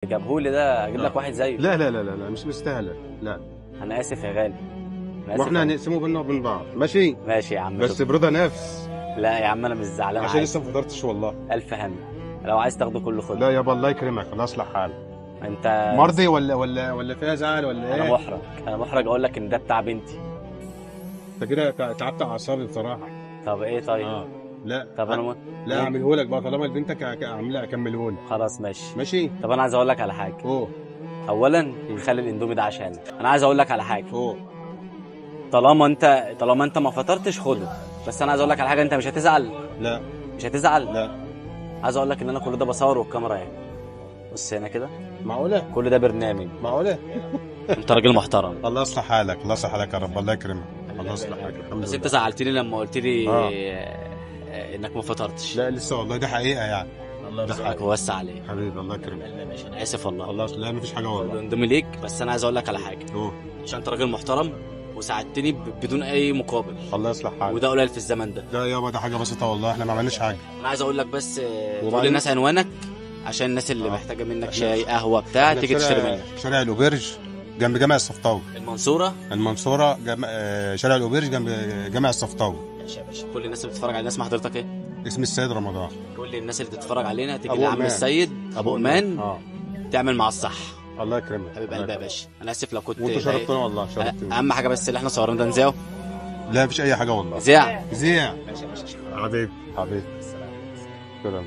جابهولي ده اجيب لك واحد زيه. لا لا لا لا, لا مش مستاهله. لا انا اسف يا غالي، انا اسف واحنا هنقسمه بينا وبين بعض. ماشي ماشي يا عم، بس شكرا. برضا نفس. لا يا عم انا مش زعلان عشان عادي. لسه ما فطرتش والله. الف هم، لو عايز تاخده كله خده. لا يابا الله يكرمك، الله يصلح حالك. انت مرضي ولا فيها زعل ولا انا ايه؟ محرج، انا محرج اقول لك ان ده بتاع بنتي. انت كده تعبت اعصابي بصراحه. طب ايه طيب؟ لا طب انا لا اعمله لك بقى طالما بنتك اعملها اكمله لك. خلاص ماشي. ماشي. طب انا عايز اقول لك على حاجه. اوه اولا خلي الاندومي ده عشانك. انا عايز اقول لك على حاجه. اوه طالما انت ما فطرتش خده. بس انا عايز اقول لك على حاجه، انت مش هتزعل. لا مش هتزعل. لا عايز اقول لك ان انا كل ده بصور والكاميرا يعني. بص هنا كده، معقوله كل ده برنامج. معقوله. انت راجل محترم. الله يصلح حالك، الله يصلح حالك يا رب، الله يكرمك. الله يصلح حالك الحمد بس لله. انت زعلتني لما قلت لي انك ما فطرتش. لا لسه والله دي حقيقه يعني. الله يرزقك ويوسع عليك حبيبي الله يكرمك. انا اسف والله. الله لا مفيش حاجه والله. الاندومي ليك، بس انا عايز اقول لك على حاجه. اوه عشان انت راجل محترم وساعدتني بدون اي مقابل، الله يصلح حالك. وده قليل في الزمن ده. لا يابا ده حاجه بسيطه والله، احنا ما عملناش حاجه. انا عايز اقول لك بس تقول وبعدين؟ للناس عنوانك عشان الناس اللي محتاجه منك شاي قهوه بتاع تيجي تشتري منك. شارع الاوبرج جنب جامع الصفطاوي. المنصوره. المنصوره شارع الاوبرج جنب جامع الصفطاوي. ماشي يا باشا. كل الناس اللي بتتفرج علينا، اسم حضرتك ايه؟ اسم السيد رمضان. كل الناس اللي بتتفرج علينا تيجي أبو لعم أمان. السيد ابو امان تعمل مع الصح. الله يكرمك حبيب قلبي يا باشا، انا اسف لو كنت وانت شرفتنا والله، شرفتنا. اهم حاجه بس اللي احنا صورنا ده نذيعه. لا مفيش اي حاجه والله. ذيع. زيع حبيبي حبيبي. سلام.